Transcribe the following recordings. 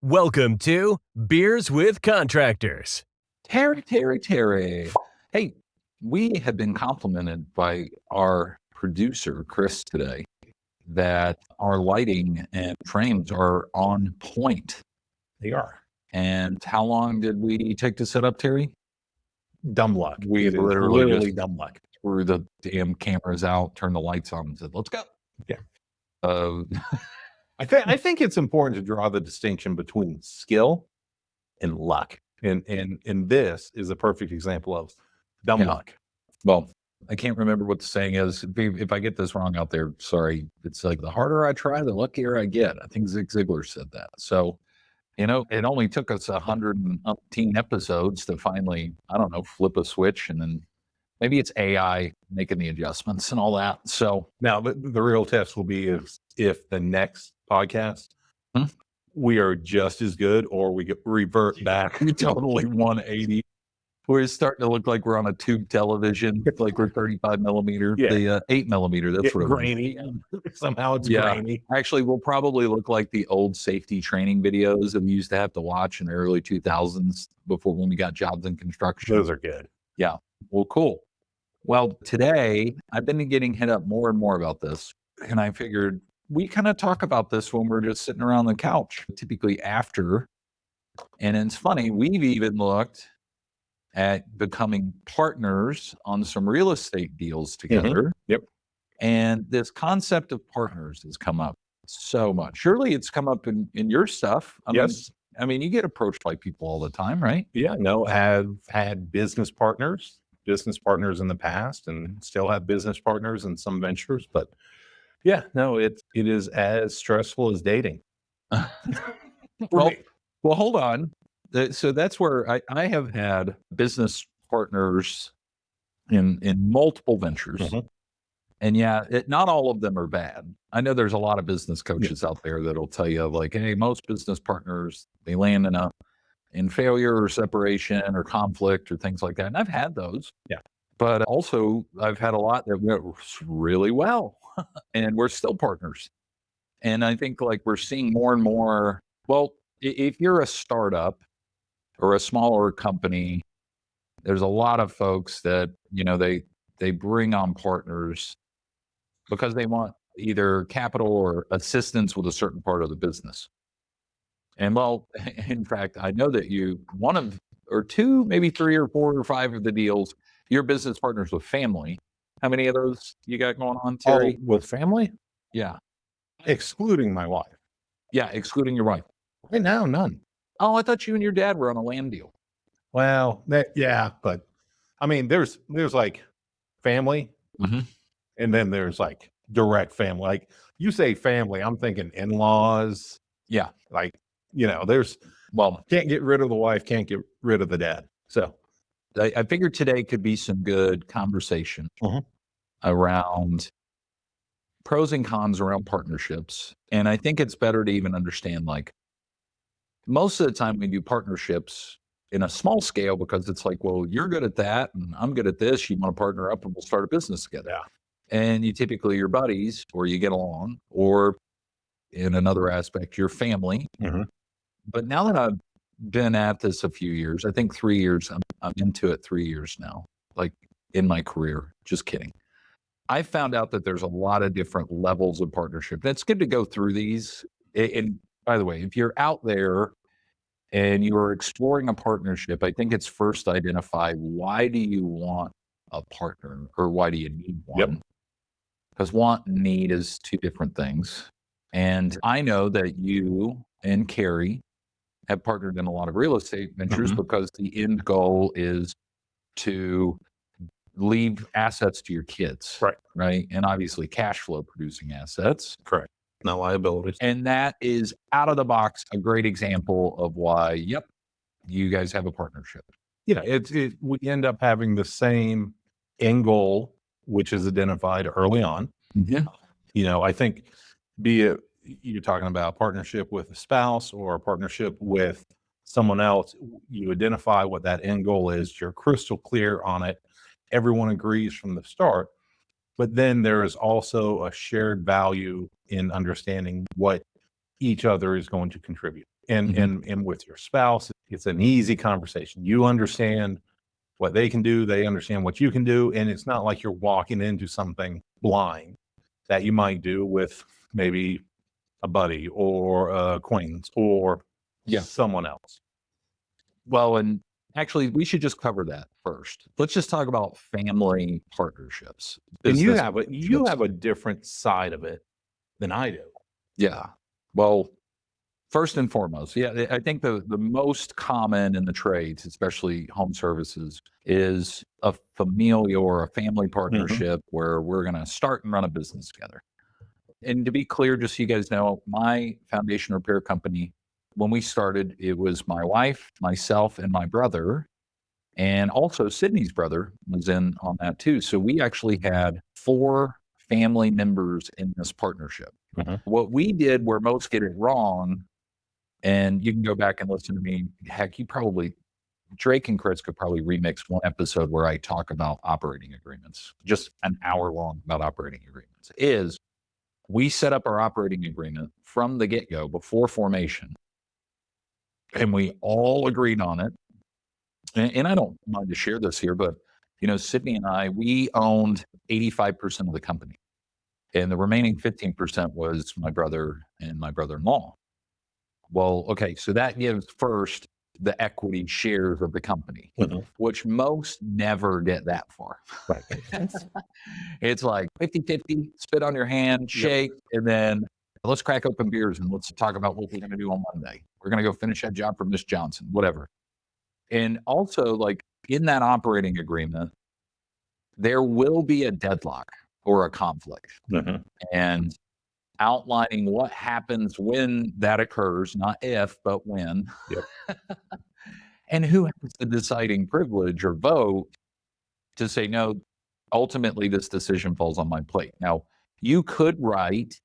Welcome to Beers with Contractors. Terry. Hey, we have been complimented by our producer, Chris, today that our lighting and frames are on point. They are. And how long did we take to set up, Terry? Dumb luck. We It is literally just dumb luck. threw the damn cameras out, turned the lights on, and said, let's go. Yeah. I I think it's important to draw the distinction between skill and luck. And this is a perfect example of dumb luck. Well, I can't remember what the saying is. If I get this wrong out there, sorry. It's like the harder I try, the luckier I get. I think Zig Ziglar said that. So, it only took us 118 episodes to finally, flip a switch, and then maybe it's AI making the adjustments and all that. So now the real test will be if the next podcast we are just as good, or we revert back totally 180. We're starting to look like we're on a tube television, like we're 35 millimeter, the 8 millimeter. That's what grainy. Somehow it's grainy. Actually, we'll probably look like the old safety training videos that we used to have to watch in the early 2000s before, when we got jobs in construction. Those are good. Yeah. Well, cool. Well, today I've been getting hit up more and more about this, and I figured we kind of talk about this when we're just sitting around the couch, typically after. And it's funny, we've even looked at becoming partners on some real estate deals together. Yep. And this concept of partners has come up so much. Surely it's come up in your stuff. Yes. I mean, you get approached by people all the time, right? Yeah. No, have had business partners in the past, and still have business partners in some ventures. But yeah, no, it is as stressful as dating. Well, hold on. So that's where I have had business partners in multiple ventures. And not all of them are bad. I know there's a lot of business coaches out there that'll tell you, like, hey, most business partners, they land in failure or separation or conflict or things like that. And I've had those. Yeah. But also I've had a lot that went really well and we're still partners. And I think, like, we're seeing more and more, well, if you're a startup or a smaller company, there's a lot of folks that, they bring on partners because they want either capital or assistance with a certain part of the business. And well, in fact, I know that one of, or two, maybe 3 or 4 or 5 of the deals, your business partners with family. How many of those you got going on, Terry? Oh, with family? Yeah. Excluding my wife. Yeah, excluding your wife. Right now, none. Oh, I thought you and your dad were on a land deal. Well, but I mean, there's like family, and then there's like direct family. Like, you say family, I'm thinking in-laws. Yeah. Like, can't get rid of the wife, can't get rid of the dad. So I figured today could be some good conversation around pros and cons around partnerships. And I think it's better to even understand, like, most of the time we do partnerships in a small scale because it's like, well, you're good at that and I'm good at this. You want to partner up and we'll start a business together. Yeah. And you typically your buddies, or you get along, or in another aspect, your family. But now that I've been at this a few years, I think 3 years, I'm into it 3 years now, like, in my career. Just kidding. I found out that there's a lot of different levels of partnership. That's good to go through these. And by the way, if you're out there and you're exploring a partnership, I think it's first identify, why do you want a partner, or why do you need one? Because want and need is 2 different things. And I know that you and Carrie have partnered in a lot of real estate ventures because the end goal is to leave assets to your kids. Right. And obviously cash flow producing assets. Correct. No liabilities. And that is out of the box a great example of why, you guys have a partnership. Yeah, we end up having the same end goal, which is identified early on. I think, be it you're talking about a partnership with a spouse or a partnership with someone else, you identify what that end goal is. You're crystal clear on it. Everyone agrees from the start. But then there is also a shared value in understanding what each other is going to contribute. And with your spouse, it's an easy conversation. You understand what they can do, they understand what you can do, and it's not like you're walking into something blind that you might do with maybe a buddy or a acquaintance or someone else. Well, and actually, we should just cover that first. Let's just talk about family partnerships. And you have a different side of it than I do. Yeah. Well, first and foremost, I think the most common in the trades, especially home services, is a familial or a family partnership where we're going to start and run a business together. And to be clear, just so you guys know, my foundation repair company, when we started, it was my wife, myself, and my brother. And also Sydney's brother was in on that too. So we actually had 4 family members in this partnership. What we did where most get it wrong, and you can go back and listen to me, heck, Drake and Chris could probably remix one episode where I talk about operating agreements, just an hour long about operating agreements, is we set up our operating agreement from the get-go before formation. And we all agreed on it. And I don't mind to share this here, but, Sydney and I, we owned 85% of the company. And the remaining 15% was my brother and my brother-in-law. Well, okay, so that gives first the equity shares of the company, which most never get that far. Right. It's like 50-50, spit on your hand, shake, and then let's crack open beers and let's talk about what we're going to do on Monday. We're going to go finish that job for Miss Johnson, whatever. And also, like, in that operating agreement, there will be a deadlock or a conflict. And outlining what happens when that occurs, not if, but when. And who has the deciding privilege or vote to say, no, ultimately this decision falls on my plate. Now, you could write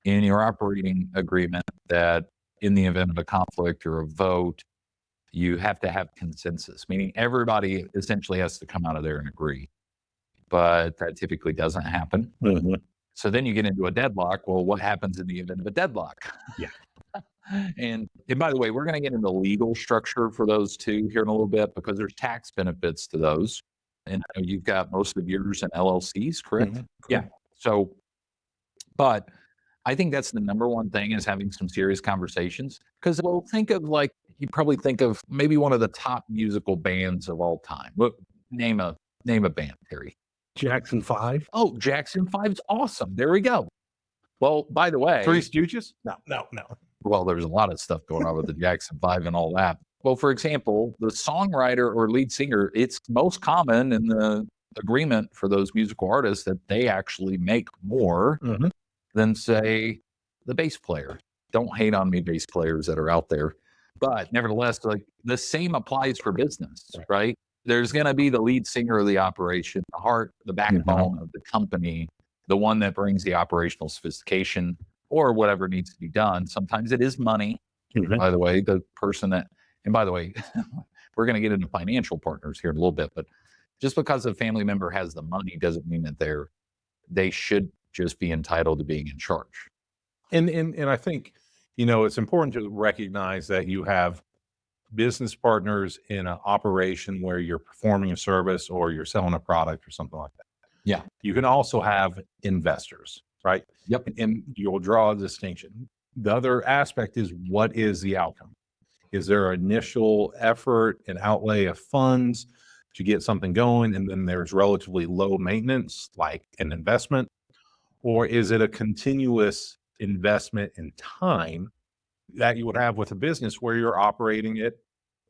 in your operating agreement that in the event of a conflict or a vote, you have to have consensus, meaning everybody essentially has to come out of there and agree. But that typically doesn't happen. So then you get into a deadlock. Well, what happens in the event of a deadlock? And by the way, we're going to get into legal structure for those two here in a little bit because there's tax benefits to those. And I know you've got most of yours in LLCs, correct? Yeah. So, but I think that's the number one thing is having some serious conversations. Because think of you probably think of maybe one of the top musical bands of all time. Look, name a band, Terry. Jackson 5. Oh, Jackson 5's awesome. There we go. Well, by the way, Three Stooges? No. Well, there's a lot of stuff going on with the Jackson 5 and all that. Well, for example, the songwriter or lead singer, it's most common in the agreement for those musical artists that they actually make more than, say, the bass player. Don't hate on me, bass players that are out there. But nevertheless, the same applies for business, right? There's going to be the lead singer of the operation, the heart, the backbone of the company, the one that brings the operational sophistication or whatever needs to be done. Sometimes it is money, by the way, the person that, and by the way, we're going to get into financial partners here in a little bit, but just because a family member has the money doesn't mean that they should just be entitled to being in charge. And I think, it's important to recognize that you have business partners in an operation where you're performing a service or you're selling a product or something like that. Yeah. You can also have investors, right? Yep. And you'll draw a distinction. The other aspect is, what is the outcome? Is there initial effort and outlay of funds to get something going, and then there's relatively low maintenance, like an investment? Or is it a continuous investment in time that you would have with a business where you're operating it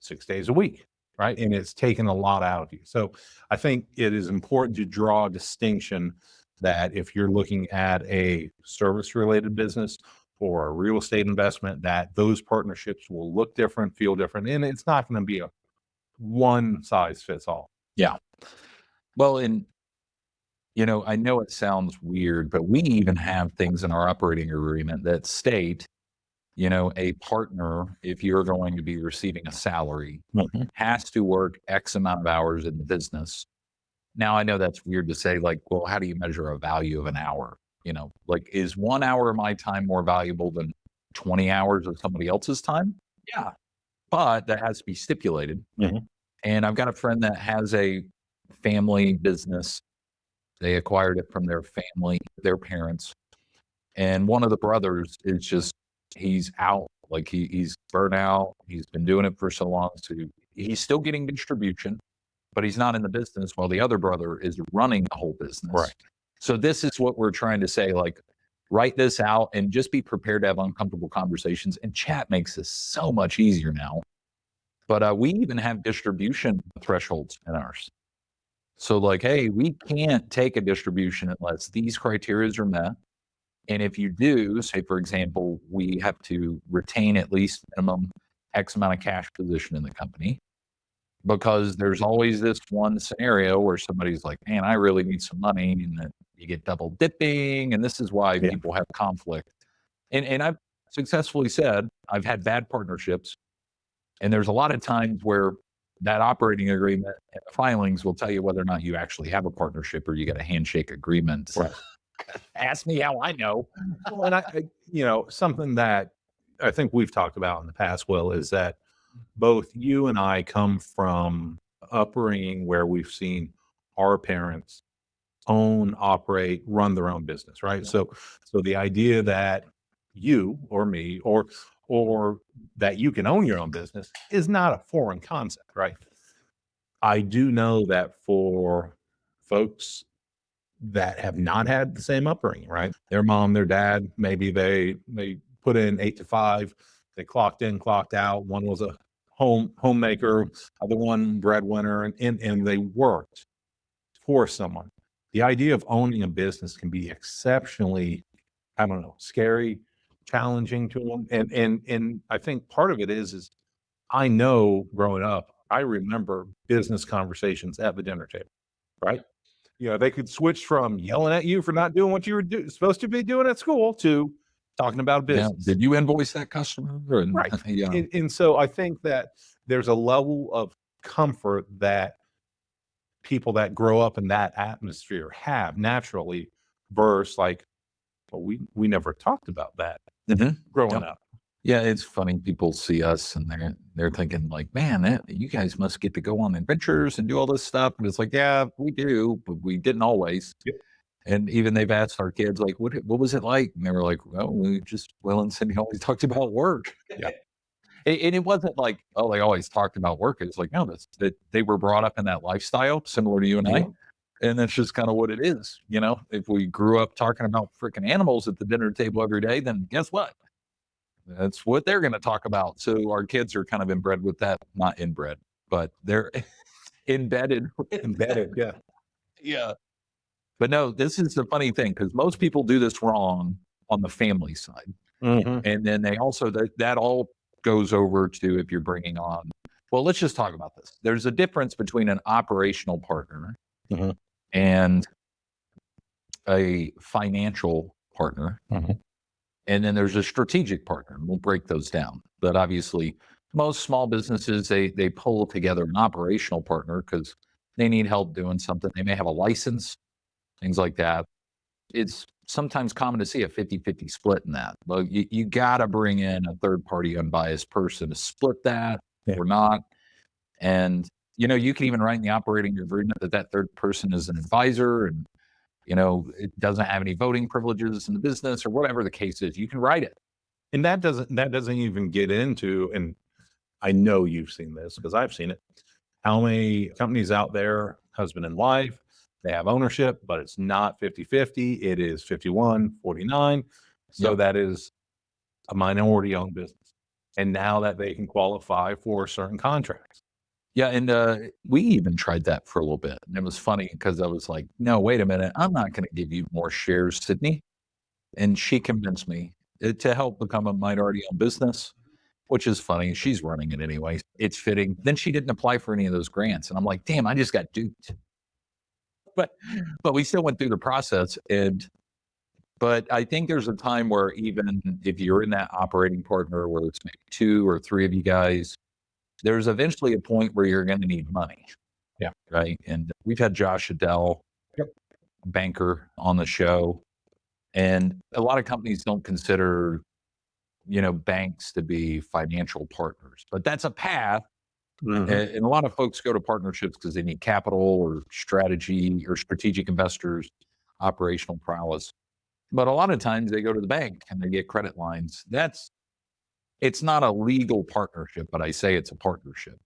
6 days a week, right? And it's taken a lot out of you. So I think it is important to draw a distinction that if you're looking at a service-related business or a real estate investment, that those partnerships will look different, feel different, and it's not going to be a one size fits all. Yeah. Well, and I know it sounds weird, but we even have things in our operating agreement that state, a partner, if you're going to be receiving a salary, has to work X amount of hours in the business. Now, I know that's weird to say, well, how do you measure a value of an hour? Is 1 hour of my time more valuable than 20 hours of somebody else's time? Yeah, but that has to be stipulated. Mhm. And I've got a friend that has a family business. They acquired it from their family, their parents. And one of the brothers is just, he's out. Like he's burnt out. He's been doing it for so long. So he's still getting distribution, but he's not in the business while the other brother is running the whole business. Right. So this is what we're trying to say, like, write this out and just be prepared to have uncomfortable conversations. And chat makes this so much easier now. But we even have distribution thresholds in ours. So like, hey, we can't take a distribution unless these criteria are met. And if you do, say, for example, we have to retain at least minimum X amount of cash position in the company, because there's always this one scenario where somebody's like, man, I really need some money, and then you get double dipping. And this is why people have conflict. And I've successfully said, I've had bad partnerships. And there's a lot of times where that operating agreement and the filings will tell you whether or not you actually have a partnership or you get a handshake agreement. Right. Ask me how I know. Well, and I something that I think we've talked about in the past, Will, is that both you and I come from upbringing where we've seen our parents own, operate, run their own business, right? Yeah. So the idea that you or me or that you can own your own business is not a foreign concept, right? I do know that for folks that have not had the same upbringing, right? Their mom, their dad, maybe they put in 8 to 5, they clocked in, clocked out. One was a homemaker, other one breadwinner, and they worked for someone. The idea of owning a business can be exceptionally, I don't know, scary, challenging to them. And I think part of it is I know growing up, I remember business conversations at the dinner table, right? They could switch from yelling at you for not doing what you were supposed to be doing at school to talking about Yeah. business. Did you invoice that customer? Right. Yeah. And so I think that there's a level of comfort that people that grow up in that atmosphere have naturally versus like, well, we never talked about that growing up. Yeah, it's funny. People see us and they're thinking like, man, you guys must get to go on adventures and do all this stuff. And it's like, yeah, we do, but we didn't always. Yep. And even they've asked our kids, like, what was it like? And they were like, well, Will and Cindy always talked about work. Yeah. And it wasn't like, oh, they always talked about work. It's like, no, that they were brought up in that lifestyle, similar to you and I. And that's just kind of what it is. If we grew up talking about freaking animals at the dinner table every day, then guess what? That's what they're going to talk about. So our kids are kind of inbred with that, not inbred, but they're embedded. Yeah. Yeah. But no, this is the funny thing, because most people do this wrong on the family side. And then they also, that all goes over to if you're bringing on, well, let's just talk about this. There's a difference between an operational partner and a financial partner. And then there's a strategic partner. We'll break those down. But obviously, most small businesses, they pull together an operational partner because they need help doing something. They may have a license, things like that. It's sometimes common to see a 50-50 split in that. But you got to bring in a third-party unbiased person to split that or not. And, you can even write in the operating agreement that third person is an advisor and, it doesn't have any voting privileges in the business or whatever the case is. You can write it. And that doesn't even get into, and I know you've seen this because I've seen it, how many companies out there, husband and wife, they have ownership, but it's not 50-50. It is 51-49. So that is a minority owned business. And now that they can qualify for certain contracts. Yeah. And we even tried that for a little bit. And it was funny because I was like, no, wait a minute. I'm not going to give you more shares, Sydney. And she convinced me to help become a minority owned business, which is funny. She's running it anyway. It's fitting. Then she didn't apply for any of those grants. And I'm like, damn, I just got duped. But we still went through the process. But I think there's a time where even if you're in that operating partner, where it's maybe 2 or 3 of you guys, there's eventually a point where you're going to need money. Yeah. Right. And we've had Josh Adele, banker, on the show. And a lot of companies don't consider banks to be financial partners, but that's a path. And a lot of folks go to partnerships because they need capital or strategy or strategic investors, operational prowess. But a lot of times they go to the bank and they get credit lines. It's not a legal partnership, but I say it's a partnership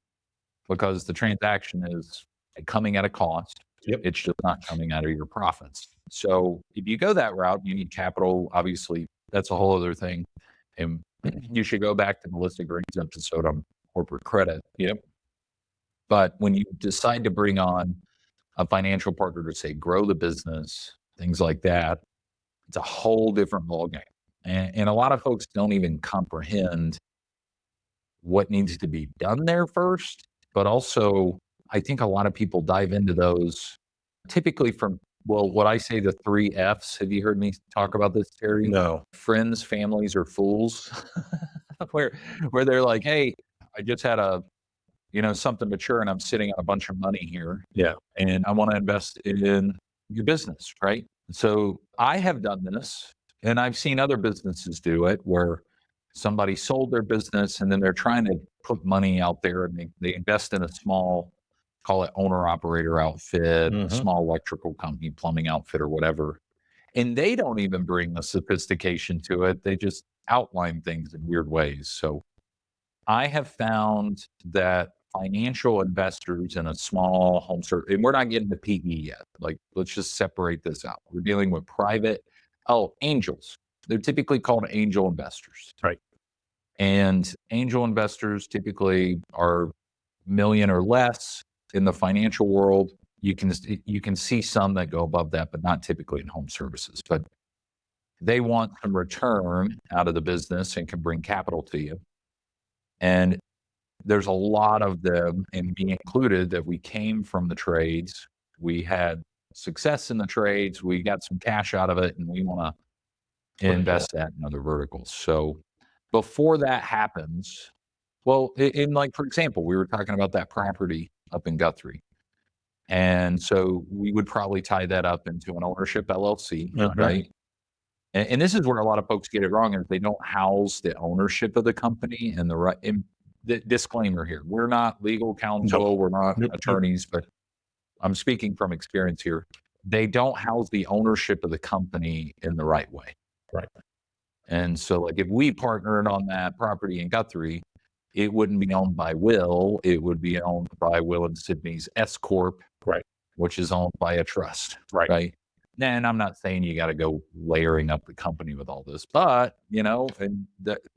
because the transaction is coming at a cost. Yep. It's just not coming out of your profits. So if you go that route, you need capital. Obviously, that's a whole other thing. And you should go back to the Melissa Green's episode on corporate credit. Yep. But when you decide to bring on a financial partner to say grow the business, things like that, it's a whole different ballgame. And a lot of folks don't even comprehend what needs to be done there first. But also, I think a lot of people dive into those typically from, what I say the 3 F's. Have you heard me talk about this, Terry? No. Friends, families, or fools. where they're like, hey, I just had something mature and I'm sitting on a bunch of money here. Yeah. And I want to invest in your business, right? So I have done this and I've seen other businesses do it where somebody sold their business and then they're trying to put money out there and they invest in a small, call it owner operator outfit, small electrical company, plumbing outfit or whatever. And they don't even bring the sophistication to it. They just outline things in weird ways. So I have found that financial investors in a small home service, and we're not getting to PE yet. Like, let's just separate this out. We're dealing with private, angels. They're typically called angel investors. Right. And angel investors typically are million or less in the financial world. You can see some that go above that, but not typically in home services. But they want some return out of the business and can bring capital to you. And there's a lot of them, and me included, that we came from the trades. We had success in the trades. We got some cash out of it, and we want to invest that in other verticals. So before that happens, well, in like, for example, we were talking about that property up in Guthrie. And so we would probably tie that up into an ownership LLC, right? And this is where a lot of folks get it wrong, is they don't house the ownership of the company and the right. The disclaimer here: we're not legal counsel, we're not attorneys, but I'm speaking from experience here. They don't house the ownership of the company in the right way. Right. And so, like, if we partnered on that property in Guthrie, it wouldn't be owned by Will. It would be owned by Will and Sydney's S Corp, right, which is owned by a trust, right. And I'm not saying you got to go layering up the company with all this, but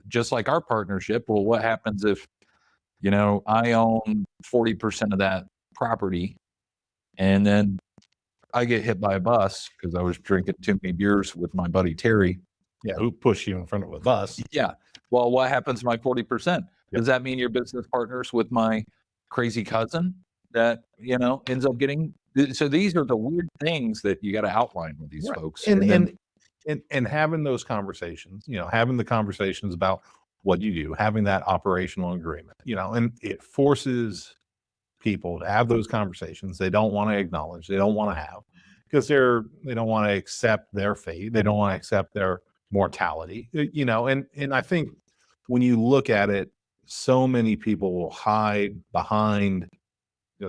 just like our partnership, well, what happens if I own 40% of that property, and then I get hit by a bus because I was drinking too many beers with my buddy Terry. Yeah, who pushed you in front of a bus? Yeah. Well, what happens to my 40%? Does that mean you're business partners with my crazy cousin that, ends up getting? So these are the weird things that you got to outline with these folks. And having those conversations, having the conversations about what you do, having that operational agreement, and it forces people to have those conversations they don't want to acknowledge, they don't want to have, because they don't want to accept their fate, they don't want to accept their mortality, and I think when you look at it, so many people will hide behind,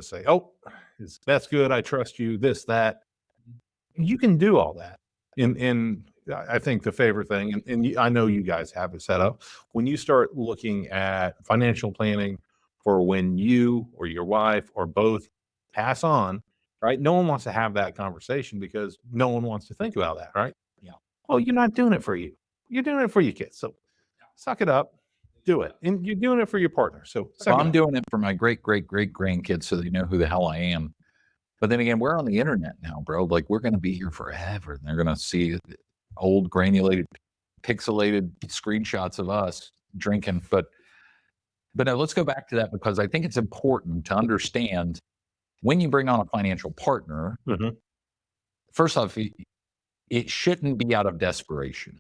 say, oh, that's good, I trust you, this, that. You can do all that. And I think the favorite thing, and I know you guys have it set up, when you start looking at financial planning for when you or your wife or both pass on, right? No one wants to have that conversation because no one wants to think about that, right? Yeah. Well, you're not doing it for you. You're doing it for your kids. So suck it up, do it. And you're doing it for your partner. So I'm doing it for my great grandkids so they know who the hell I am. But then again, we're on the internet now, bro. Like, we're going to be here forever. And they're going to see old granulated, pixelated screenshots of us drinking. But no, let's go back to that, because I think it's important to understand when you bring on a financial partner, first off, it shouldn't be out of desperation.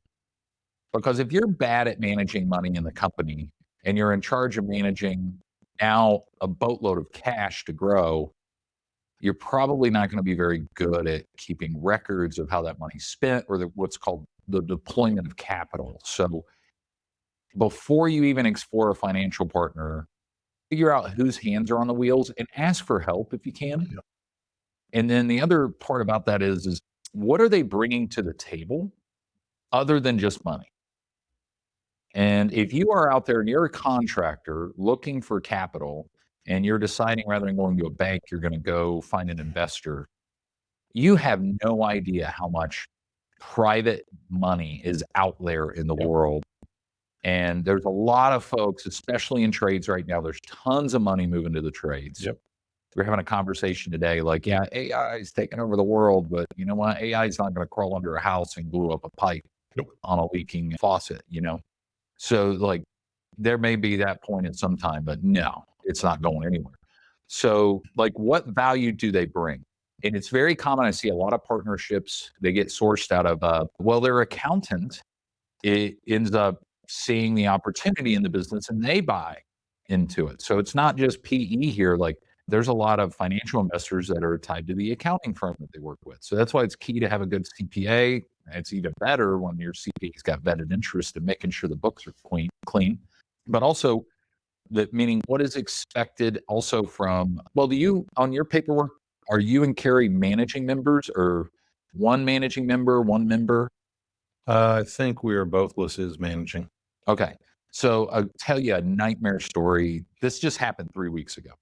Because if you're bad at managing money in the company and you're in charge of managing now a boatload of cash to grow, you're probably not going to be very good at keeping records of how that money's spent, or what's called the deployment of capital. So before you even explore a financial partner, figure out whose hands are on the wheels and ask for help if you can. Yeah. And then the other part about that is what are they bringing to the table other than just money? And if you are out there and you're a contractor looking for capital and you're deciding rather than going to a bank, you're going to go find an investor, you have no idea how much private money is out there in the world. And there's a lot of folks, especially in trades right now, there's tons of money moving to the trades. Yep. We're having a conversation today, like, yeah, AI is taking over the world, but you know what? AI is not going to crawl under a house and glue up a pipe on a leaking faucet, So like there may be that point at some time, but no, it's not going anywhere. So like what value do they bring? And it's very common. I see a lot of partnerships, they get sourced out of, their accountant, it ends up seeing the opportunity in the business and they buy into it. So it's not just PE here. Like there's a lot of financial investors that are tied to the accounting firm that they work with. So that's why it's key to have a good CPA. It's even better when your CPA's got vetted interest in making sure the books are clean. But also meaning what is expected also from, do you, on your paperwork, are you and Carrie managing members or one managing member, one member? I think we are both listed as managing. Okay. So I'll tell you a nightmare story. This just happened 3 weeks ago.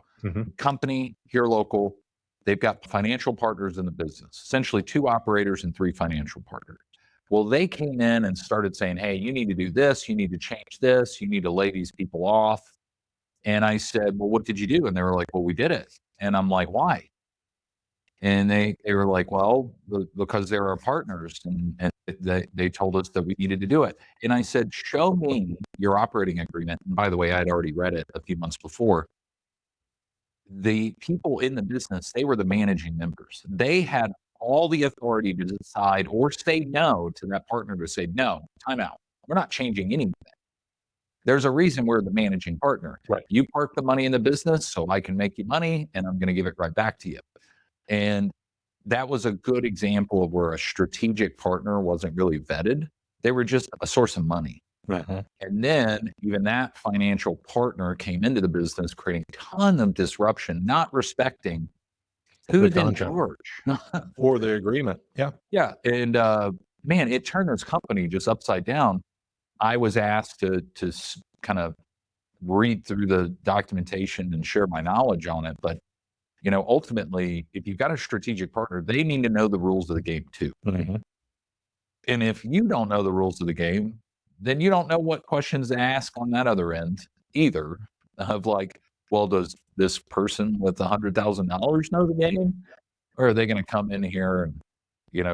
Company here local, they've got financial partners in the business, essentially 2 operators and 3 financial partners. Well, they came in and started saying, hey, you need to do this. You need to change this. You need to lay these people off. And I said, well, what did you do? And they were like, well, we did it. And I'm like, why? And they were like, well, because they're our partners. And they told us that we needed to do it. And I said, show me your operating agreement. And by the way, I'd already read it a few months before. The people in the business, they were the managing members. They had all the authority to decide or say no to that partner to say, no, time out. We're not changing anything. There's a reason we're the managing partner. Right. You park the money in the business so I can make you money and I'm going to give it right back to you. And that was a good example of where a strategic partner wasn't really vetted. They were just a source of money. Uh-huh. And then even that financial partner came into the business, creating a ton of disruption, not respecting who's in charge. Or the agreement. Yeah. Yeah. And man, it turned this company just upside down. I was asked to kind of read through the documentation and share my knowledge on it. But, ultimately, if you've got a strategic partner, they need to know the rules of the game too. Mm-hmm. And if you don't know the rules of the game, then you don't know what questions to ask on that other end either, of like, well, does this person with $100,000 know the game? Or are they going to come in here and,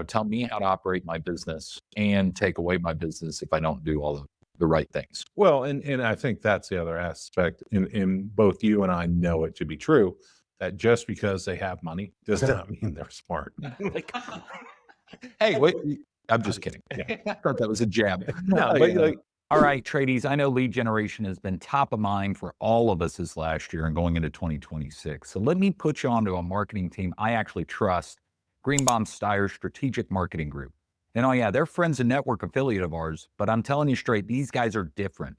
tell me how to operate my business and take away my business if I don't do all the right things? Well, and I think that's the other aspect, and both you and I know it to be true, that just because they have money does not mean they're smart. Hey, wait, I'm just kidding. Yeah. I thought that was a jab. No, but all right, tradies, I know lead generation has been top of mind for all of us this last year and going into 2026. So let me put you onto a marketing team I actually trust, Greenbaum Steyer's Strategic Marketing Group. And oh yeah, they're friends and network affiliate of ours, but I'm telling you straight, these guys are different.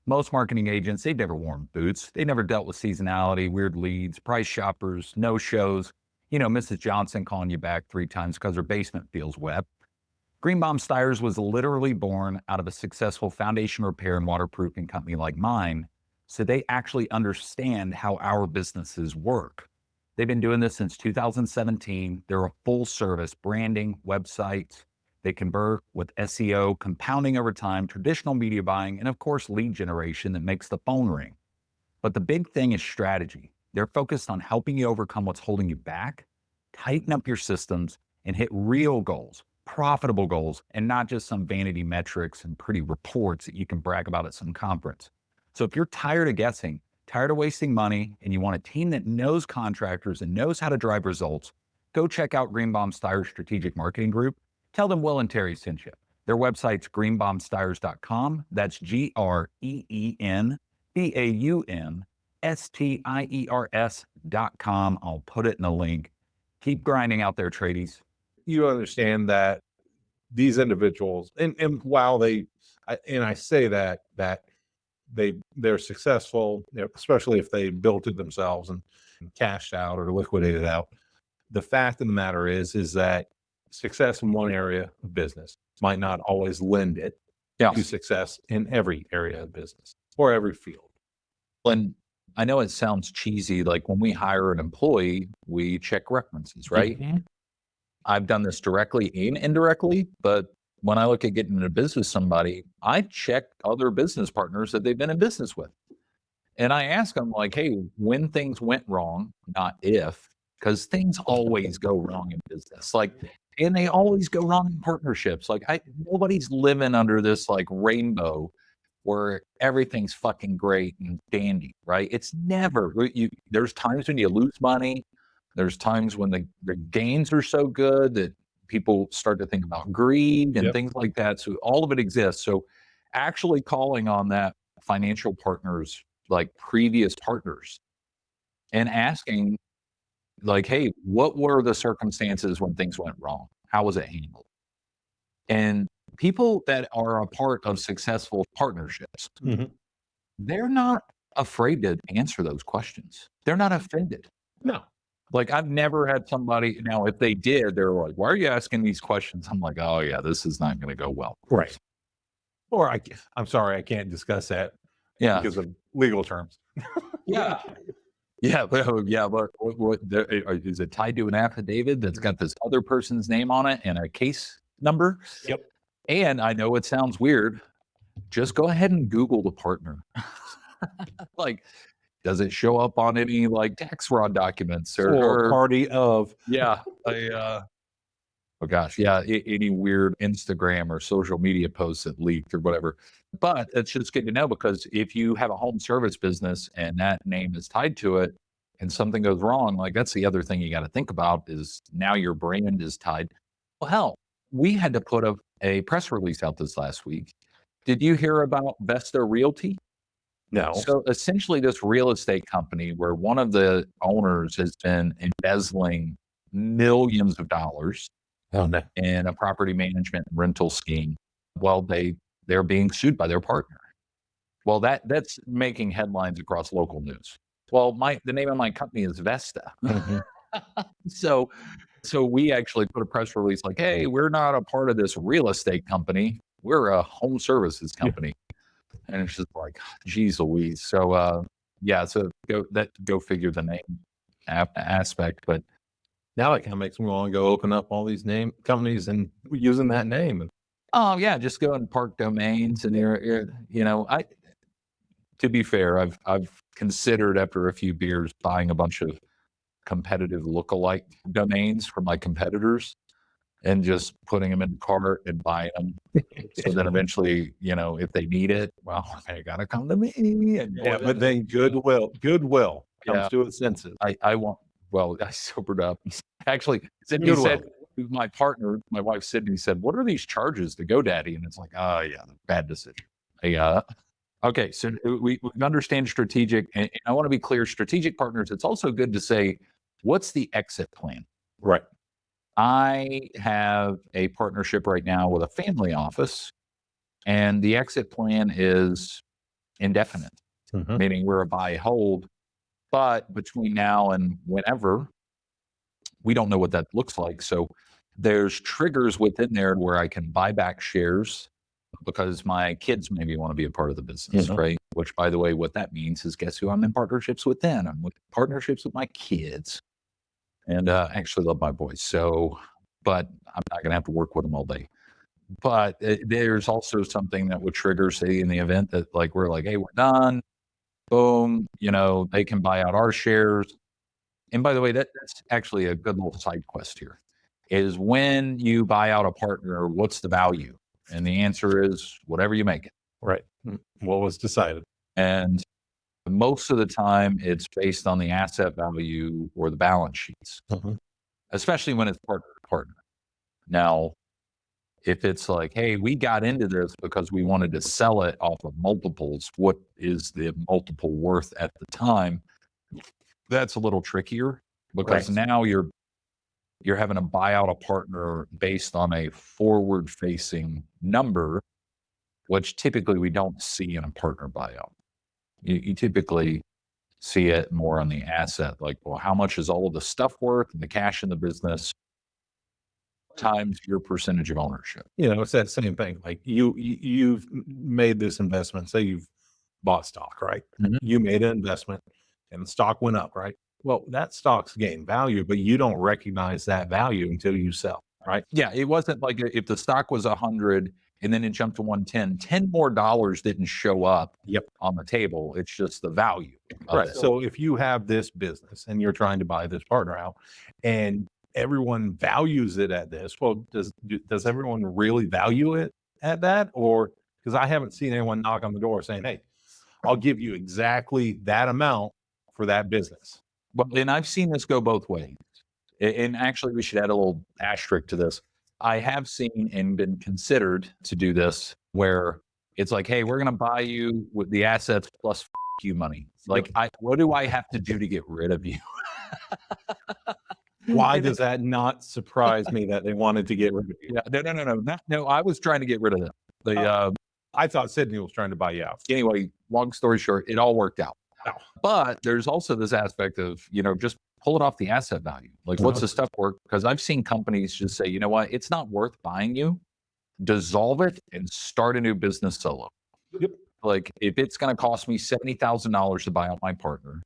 Most marketing agents, they've never worn boots. They never dealt with seasonality, weird leads, price shoppers, no shows. Mrs. Johnson calling you back 3 times because her basement feels wet. Greenbaum Steyer's was literally born out of a successful foundation repair and waterproofing company like mine, so they actually understand how our businesses work. They've been doing this since 2017. They're a full service branding, websites. They convert with SEO, compounding over time, traditional media buying, and of course, lead generation that makes the phone ring. But the big thing is strategy. They're focused on helping you overcome what's holding you back, tighten up your systems, and hit real goals, profitable goals, and not just some vanity metrics and pretty reports that you can brag about at some conference. So if you're tired of guessing, tired of wasting money, and you want a team that knows contractors and knows how to drive results, go check out Greenbaum Steyer's Strategic Marketing Group. Tell them Will and Terry sent you. Their website's greenbaumsteyers.com. That's GREENBAUMSTIERS.com. I'll put it in the link. Keep grinding out there, tradies. you understand that these individuals, and while I say that they're successful, especially if they built it themselves and cashed out or liquidated out. The fact of the matter is that success in one area of business might not always lend it to success in every area of business or every field. And I know it sounds cheesy, like when we hire an employee, we check references, right? Mm-hmm. I've done this directly and indirectly, but when I look at getting into business with somebody, I check other business partners that they've been in business with. And I ask them like, hey, when things went wrong, not if, because things always go wrong in business. Like, and they always go wrong in partnerships. Like nobody's living under this like rainbow where everything's fucking great and dandy, right? It's never, there's times when you lose money. There's times when the gains are so good that people start to think about greed and things like that. So all of it exists. So actually calling on that financial partners, like previous partners, and asking like, hey, what were the circumstances when things went wrong? How was it handled? And people that are a part of successful partnerships, they're not afraid to answer those questions. They're not offended. No. Like I've never had somebody, now if they did, they're like, why are you asking these questions? I'm like, oh yeah, this is not going to go well. Right. Or I'm sorry, I can't discuss that because of legal terms. Yeah. But is it tied to an affidavit that's got this other person's name on it and a case number? Yep. And I know it sounds weird. Just go ahead and Google the partner. Like, does it show up on any like tax fraud documents or party of? Oh gosh, any weird Instagram or social media posts that leaked or whatever. But it's just good to know, because if you have a home service business and that name is tied to it and something goes wrong, like that's the other thing you got to think about is now your brand is tied. Well, hell, we had to put a press release out this last week. Did you hear about Vesta Realty? No. So essentially this real estate company where one of the owners has been embezzling millions of dollars in a property management rental scheme. Well, they're being sued by their partner. Well, that's making headlines across local news. Well, the name of my company is Vesta. So we actually put a press release like, hey, we're not a part of this real estate company. We're a home services company. And it's just like, geez Louise. So so go figure the name aspect. But now it kind of makes me want to go open up all these name companies and using that name. Oh yeah, just go and park domains, and to be fair, I've considered after a few beers buying a bunch of competitive lookalike domains from my competitors and just putting them in the cart and buying them. So then eventually, if they need it, well, they gotta come to me. And but then goodwill comes to its senses. I sobered up. Actually, Sydney said, my partner, my wife Sydney said, what are these charges to GoDaddy? And it's like, oh yeah, bad decision. Okay, so we understand strategic, and I want to be clear, strategic partners, it's also good to say, what's the exit plan? Right. I have a partnership right now with a family office, and the exit plan is indefinite, meaning we're a buy hold, but between now and whenever, we don't know what that looks like. So there's triggers within there where I can buy back shares because my kids maybe want to be a part of the business, right? Which, by the way, what that means is, guess who I'm in partnerships with then? I'm with partnerships with my kids. And I actually love my boys. So, but I'm not going to have to work with them all day. But there's also something that would trigger, say, in the event that like, we're like, hey, we're done. Boom. They can buy out our shares. And by the way, that's actually a good little side quest here, is when you buy out a partner, what's the value? And the answer is whatever you make it. Right. What was decided. And most of the time, it's based on the asset value or the balance sheets, especially when it's partner to partner. Now, if it's like, hey, we got into this because we wanted to sell it off of multiples, what is the multiple worth at the time? That's a little trickier, because now you're having to buy out a partner based on a forward-facing number, which typically we don't see in a partner buyout. You typically see it more on the asset, like, well, how much is all of the stuff worth and the cash in the business times your percentage of ownership. It's that same thing. Like you've made this investment. Say you've bought stock, right? Mhm. You made an investment and the stock went up, right? Well, that stock's gained value, but you don't recognize that value until you sell, right? Yeah, it wasn't like if the stock was 100 and then it jumped to 110, 10 more dollars didn't show up on the table. It's just the value of Right. it. So if you have this business and you're trying to buy this partner out and everyone values it at this, well, does everyone really value it at that? Or because I haven't seen anyone knock on the door saying, hey, I'll give you exactly that amount for that business. Well, and I've seen this go both ways. And actually, we should add a little asterisk to this. I have seen and been considered to do this where it's like, hey, we're going to buy you with the assets plus you money. Like, what do I have to do to get rid of you? Why does that not surprise me that they wanted to get rid of you? Yeah, no. I was trying to get rid of them. I thought Sydney was trying to buy you out. Anyway, long story short, it all worked out. Oh. But there's also this aspect of, just pull it off the asset value. Like, what's the stuff worth? Because I've seen companies just say, you know what, it's not worth buying you. Dissolve it and start a new business solo. Yep. Like, if it's going to cost me $70,000 to buy out my partner,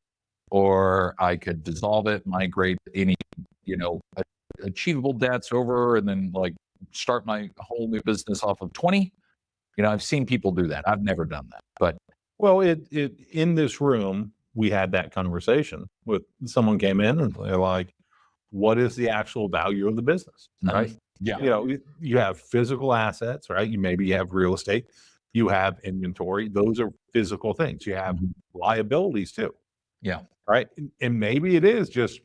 or I could dissolve it, migrate any, achievable debts over, and then like start my whole new business off of 20. I've seen people do that. I've never done that, but well, it in this room, we had that conversation with someone came in and they're like, what is the actual value of the business? Right. Yeah. You have physical assets, right? You have real estate, you have inventory. Those are physical things. You have liabilities too. Yeah. Right. And maybe it is just,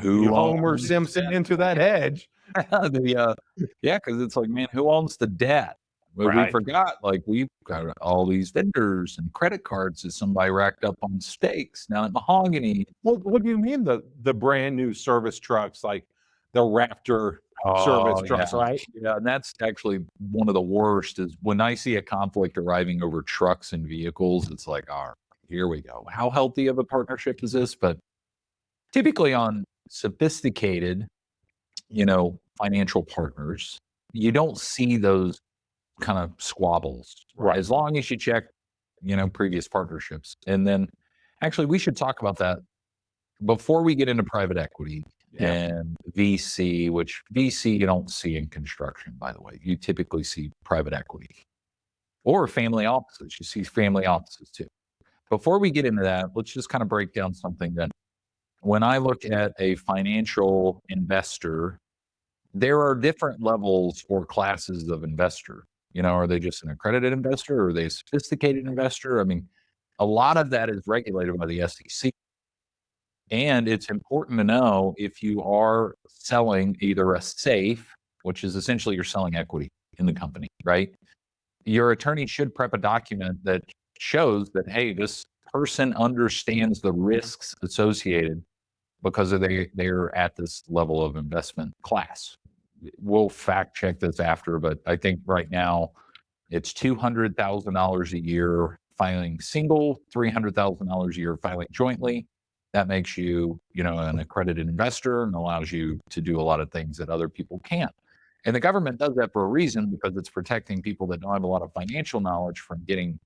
who Homer Simpson into that hedge. Because it's like, man, who owns the debt? Well, Right. We forgot, like, we've got all these vendors and credit cards that somebody racked up on stakes down at Mahogany. Well, what do you mean the brand new service trucks, like the Raptor service trucks, right? Yeah, and that's actually one of the worst is when I see a conflict arriving over trucks and vehicles, it's like, all right, here we go. How healthy of a partnership is this? But typically on sophisticated, financial partners, you don't see those kind of squabbles, Right. as long as you check, previous partnerships. And then actually we should talk about that before we get into private equity and VC, which VC you don't see in construction, by the way. You typically see private equity or family offices. You see family offices too. Before we get into that, let's just kind of break down something that when I look at a financial investor, there are different levels or classes of investor. Are they just an accredited investor or are they a sophisticated investor? I mean, a lot of that is regulated by the SEC. And it's important to know if you are selling either a safe, which is essentially you're selling equity in the company, right? Your attorney should prep a document that shows that, hey, this person understands the risks associated because they're at this level of investment class. We'll fact check this after, but I think right now it's $200,000 a year filing single, $300,000 a year filing jointly. That makes you, an accredited investor and allows you to do a lot of things that other people can't. And the government does that for a reason, because it's protecting people that don't have a lot of financial knowledge from getting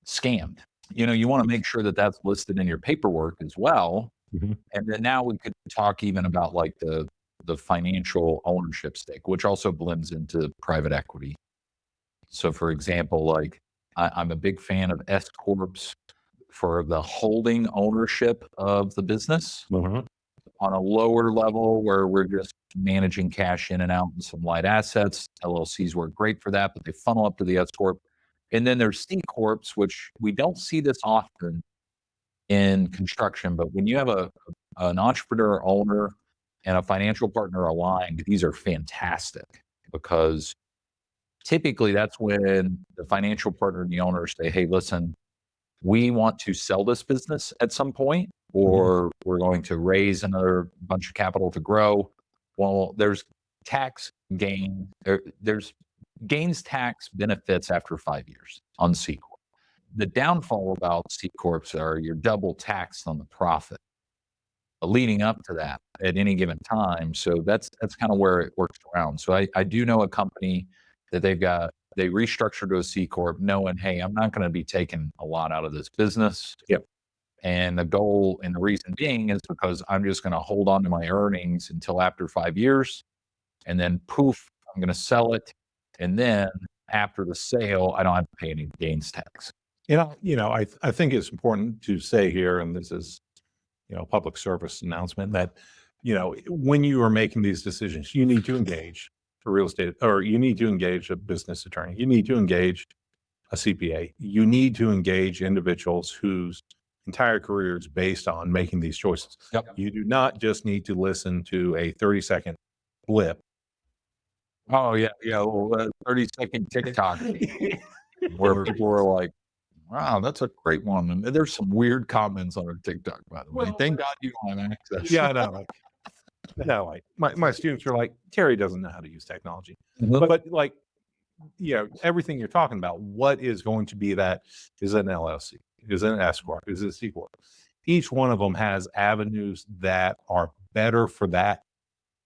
scammed. You want to make sure that that's listed in your paperwork as well. Mm-hmm. And then now we could talk even about like the financial ownership stake, which also blends into private equity. So for example, like I'm a big fan of S Corps for the holding ownership of the business on a lower level where we're just managing cash in and out and some light assets. LLCs work great for that, but they funnel up to the S Corp. And then there's C Corps, which we don't see this often in construction, but when you have an entrepreneur owner and a financial partner aligned, these are fantastic, because typically that's when the financial partner and the owner say, hey, listen, we want to sell this business at some point, or we're going to raise another bunch of capital to grow. Well, there's tax gain, there's gains tax benefits after 5 years on C Corp. the downfall about C corps are you're double taxed on the profit leading up to that at any given time. So that's kind of where it works around. So I do know a company that they restructured to a C corp knowing, hey, I'm not going to be taking a lot out of this business. Yep. And the goal and the reason being is because I'm just going to hold on to my earnings until after 5 years. And then poof, I'm going to sell it. And then after the sale, I don't have to pay any gains tax. I think it's important to say here, and this is, public service announcement, that, when you are making these decisions, you need to engage a real estate, or you need to engage a business attorney. You need to engage a CPA. You need to engage individuals whose entire career is based on making these choices. Yep. You do not just need to listen to a 30-second blip. Oh yeah. 30-second TikTok where people are like, wow, that's a great one. And there's some weird comments on our TikTok, by the way. Thank God you don't have access. Yeah, I know. My students are like, Terry doesn't know how to use technology. Mhm. But everything you're talking about, what is going to be that is an LLC, is an S corp, is a C corp. Each one of them has avenues that are better for that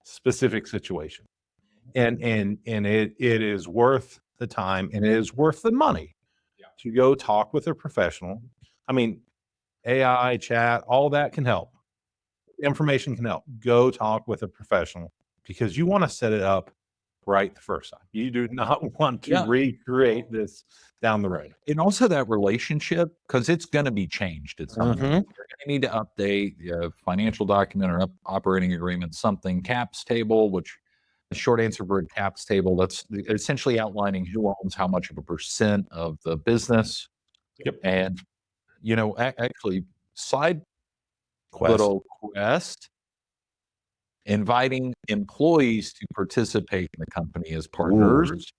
specific situation. And it is worth the time, and it is worth the money to go talk with a professional. I mean, AI, chat, all that can help. Information can help. Go talk with a professional, because you want to set it up right the first time. You do not want to recreate this down the road. And also that relationship, because it's going to be changed at some point. You're going to need to update your financial document or operating agreement, something, caps table, which the short answer for a caps table, that's essentially outlining who owns how much of a percent of the business. Yep. And, actually, side Quest. little quest, inviting employees to participate in the company as partners.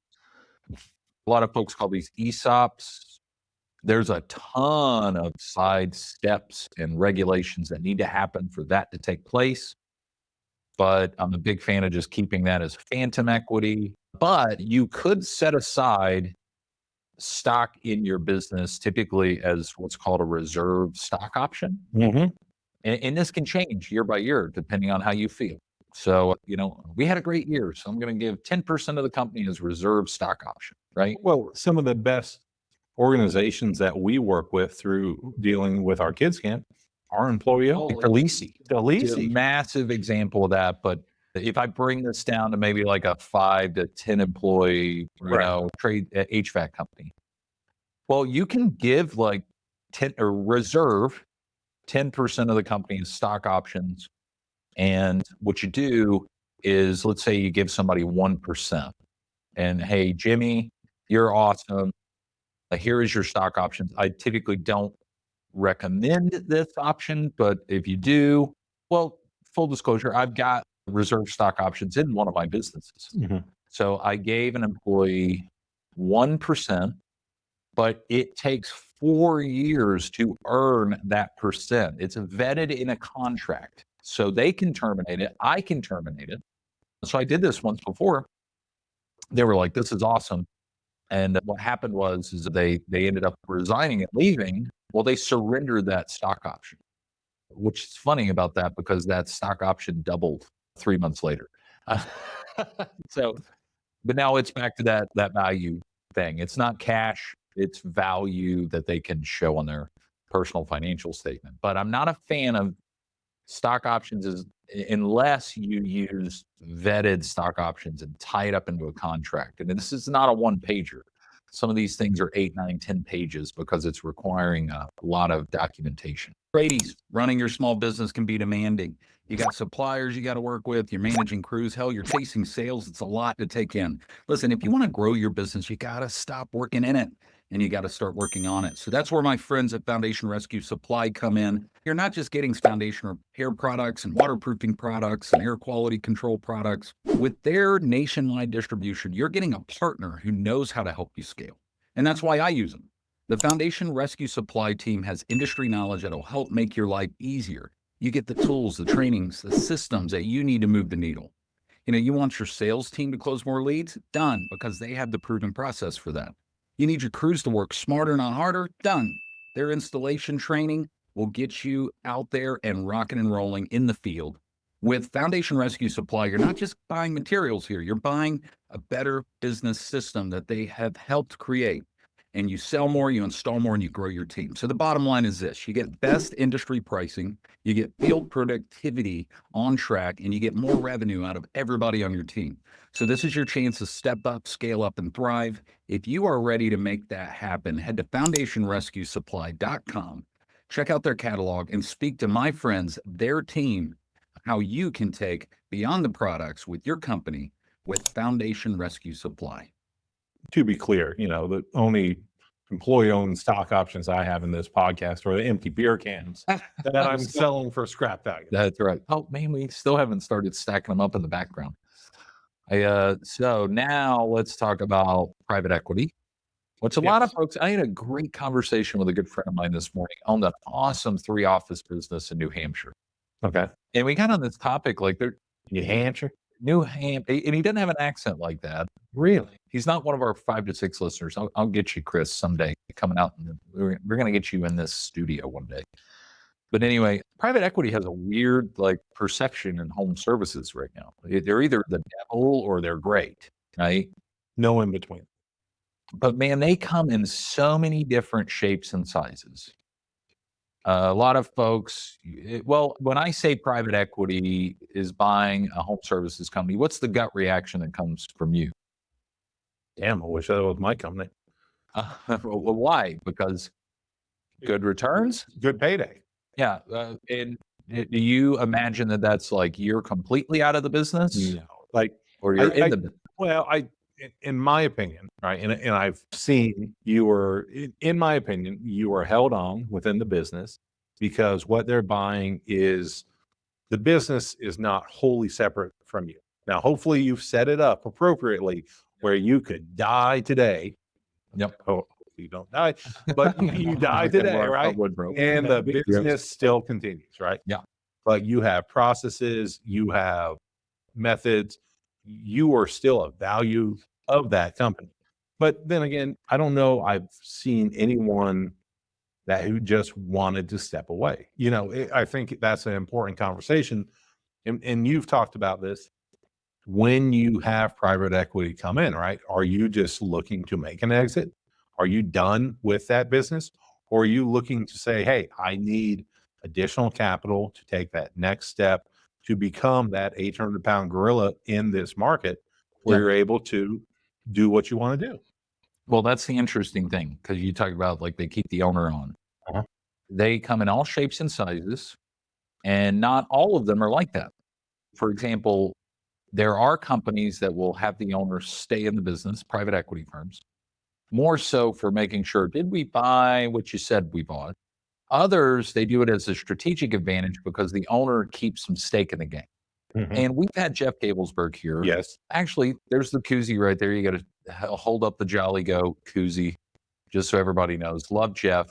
A lot of folks call these ESOPs. There's a ton of side steps and regulations that need to happen for that to take place. But I'm a big fan of just keeping that as phantom equity. But you could set aside stock in your business, typically as what's called a reserve stock option. And this can change year by year, depending on how you feel. So, we had a great year, so I'm going to give 10% of the company as reserve stock option, right? Well, some of the best organizations that we work with through dealing with our kids camp are employee owned. It's a massive example of that. But if I bring this down to maybe like a 5 to 10 employee, trade HVAC company, well, you can give like 10 or reserve 10% of the company's stock options. And what you do is, let's say you give somebody 1%, and hey, Jimmy, you're awesome. Here is your stock options. I typically don't recommend this option, but if you do, well, full disclosure, I've got reserve stock options in one of my businesses. So I gave an employee 1%, but it takes 4 years to earn that percent. It's vetted in a contract. So they can terminate it. I can terminate it. So I did this once before. They were like, this is awesome. And what happened was they ended up resigning and leaving. Well, they surrendered that stock option, which is funny about that because that stock option doubled 3 months later. But now it's back to that value thing. It's not cash, it's value that they can show on their personal financial statement. But I'm not a fan of stock options unless you use vetted stock options and tie it up into a contract. And this is not a one-pager. Some of these things are 8, 9, 10 pages because it's requiring a lot of documentation. Ladies, running your small business can be demanding. You got suppliers you got to work with. You're managing crews. Hell, you're chasing sales. It's a lot to take in. Listen, if you want to grow your business, you got to stop working in it and you got to start working on it. So that's where my friends at Foundation Rescue Supply come in. You're not just getting foundation repair products and waterproofing products and air quality control products. With their nationwide distribution, you're getting a partner who knows how to help you scale. And that's why I use them. The Foundation Rescue Supply team has industry knowledge that'll help make your life easier. You get the tools, the trainings, the systems that you need to move the needle. You want your sales team to close more leads? Done, because they have the proven process for that. You need your crews to work smarter, not harder? Done. Their installation training will get you out there and rocking and rolling in the field. With Foundation Rescue Supply, you're not just buying materials here, you're buying a better business system that they have helped create. And you sell more, you install more, and you grow your team. So the bottom line is this: you get best industry pricing, you get field productivity on track, and you get more revenue out of everybody on your team. So this is your chance to step up, scale up, and thrive. If you are ready to make that happen, head to foundationrescuesupply.com, check out their catalog, and speak to my friends, their team, how you can take beyond the products with your company with Foundation Rescue Supply. To be clear, the only employee-owned stock options I have in this podcast are the empty beer cans that I'm selling for scrap value. That's right. Oh man, we still haven't started stacking them up in the background. So now let's talk about private equity, which a lot of folks, I had a great conversation with a good friend of mine this morning on the awesome 3-office business in New Hampshire. Okay. And we got on this topic, like New Hampshire? New Hampshire, and he doesn't have an accent like that. Really? He's not one of our 5 to 6 listeners. I'll get you, Chris, someday coming out. And we're going to get you in this studio one day. But anyway, private equity has a weird perception in home services right now. They're either the devil or they're great, right? No in between. But man, they come in so many different shapes and sizes. A lot of folks, when I say private equity is buying a home services company, what's the gut reaction that comes from you? Damn, I wish that was my company. Well, why? Because good returns? Good payday. Yeah. And do you imagine that that's you're completely out of the business? No. Or you're in the business? Well, in my opinion, right, and I've seen in my opinion, you are held on within the business because what they're buying is the business is not wholly separate from you. Now, hopefully you've set it up appropriately where you could die today. Yep. Oh, you don't die, but you die today, right? And the business still continues, right? Yeah. But you have processes, you have methods, you are still a value of that company. But then again, I don't know, I've seen anyone who just wanted to step away. I think that's an important conversation. And you've talked about this. When you have private equity come in, right? Are you just looking to make an exit? Are you done with that business? Or are you looking to say, hey, I need additional capital to take that next step to become that 800-pound gorilla in this market where you're able to do what you want to do? Well, that's the interesting thing, because you talk about they keep the owner on. Uh-huh. They come in all shapes and sizes, and not all of them are like that. For example, there are companies that will have the owner stay in the business, private equity firms, more so for making sure, did we buy what you said we bought? Others, they do it as a strategic advantage because the owner keeps some stake in the game. Mm-hmm. And we've had Jeff Gablesberg here. Yes. Actually, there's the koozie right there. You got to hold up the Jolly Go koozie, just so everybody knows. Love Jeff.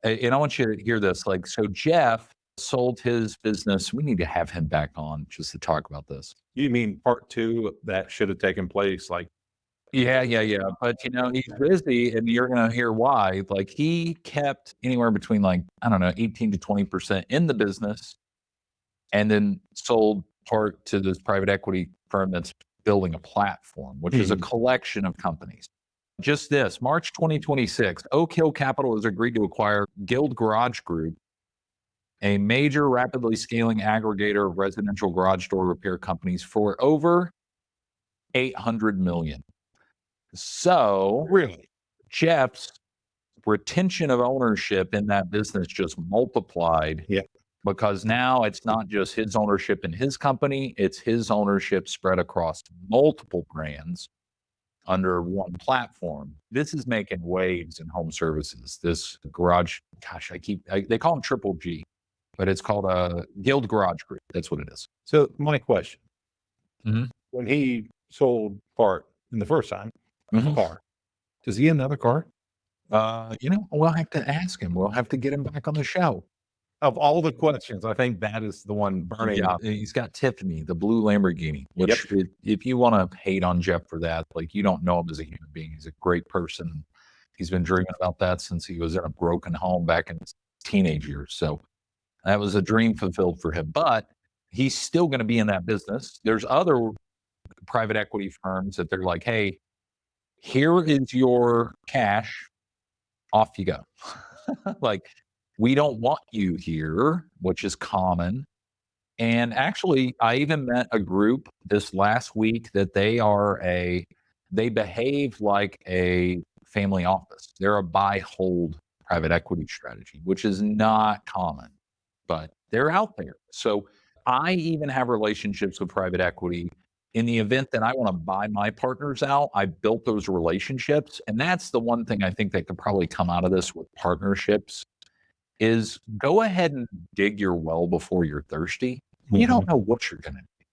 And I want you to hear this. So Jeff sold his business. We need to have him back on just to talk about this. You mean part 2 that should have taken place? Yeah. But he's busy, and you're going to hear why. He kept anywhere between 18 to 20% in the business, and then sold part to this private equity firm that's building a platform, which is a collection of companies. Just this, March 2026, Oak Hill Capital has agreed to acquire Guild Garage Group, a major rapidly scaling aggregator of residential garage door repair companies, for over $800 million. So really, Jeff's retention of ownership in that business just multiplied. Yeah. Because now it's not just his ownership in his company, it's his ownership spread across multiple brands under one platform. This is making waves in home services. This garage, they call them Triple G, but it's called a Guild Garage Group. That's what it is. So my question, Mm-hmm. when he sold part in the first time, car, does he have another car? We'll have to ask him. We'll have to get him back on the show. Of all the questions, I think that is the one burning. Yeah, he's got Tiffany, the blue Lamborghini, which if you want to hate on Jeff for that, you don't know him as a human being. He's a great person. He's been dreaming about that since he was in a broken home back in his teenage years. So that was a dream fulfilled for him, but he's still going to be in that business. There's other private equity firms that they're like, hey, here is your cash, off you go. Like, we don't want you here, which is common. And actually, I even met a group this last week that they behave like a family office. They're a buy hold private equity strategy, which is not common, but they're out there. So I even have relationships with private equity. In the event that I want to buy my partners out, I built those relationships. And that's the one thing I think that could probably come out of this with partnerships is go ahead and dig your well before you're thirsty. You don't know what you're going to do.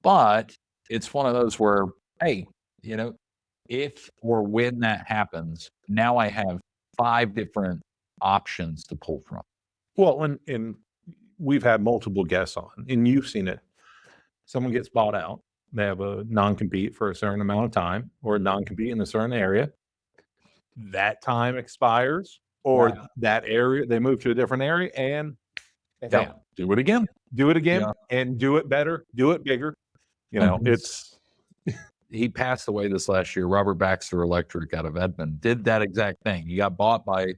But it's one of those where, hey, if or when that happens, now I have 5 different options to pull from. Well, and we've had multiple guests on, and you've seen it. Someone gets bought out. They have a non-compete for a certain amount of time or a non-compete in a certain area. That time expires, or that area, they move to a different area and do it again. Do it again and do it better, do it bigger. He passed away this last year. Robert Baxter Electric out of Edmond did that exact thing. He got bought by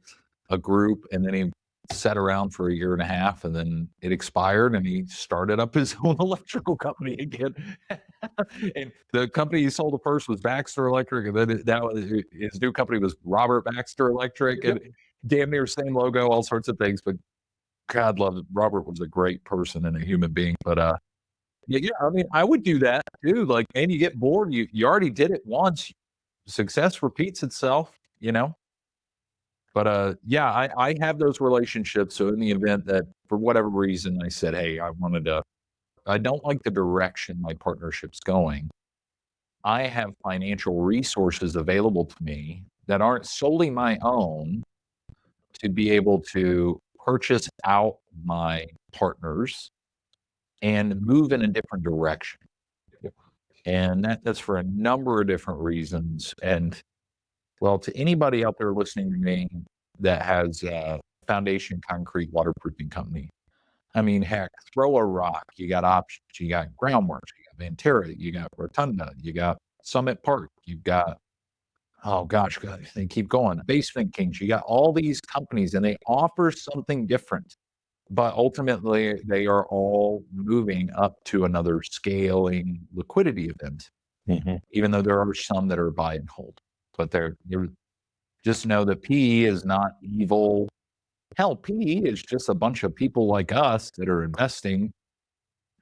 a group and then he sat around for a year and a half and then it expired and he started up his own electrical company again. And the company he sold at first was Baxter Electric. And then his new company was Robert Baxter Electric and damn near same logo, all sorts of things. But God love it. Robert was a great person and a human being. But I mean, I would do that too. Like, and you get bored. You already did it once. Success repeats itself, But I have those relationships. So in the event that for whatever reason I said, hey, I don't like the direction my partnership's going. I have financial resources available to me that aren't solely my own to be able to purchase out my partners and move in a different direction. And that's for a number of different reasons. And well, to anybody out there listening to me that has a foundation concrete waterproofing company, I mean, heck, throw a rock. You got options. You got Groundworks. You got Ventura. You got Rotunda. You got Summit Park. You've got, oh gosh, they keep going. Basement Kings. You got all these companies and they offer something different. But ultimately, they are all moving up to another scaling liquidity event, even though there are some that are buy and hold. But they're just know that PE is not evil. Hell, PE is just a bunch of people like us that are investing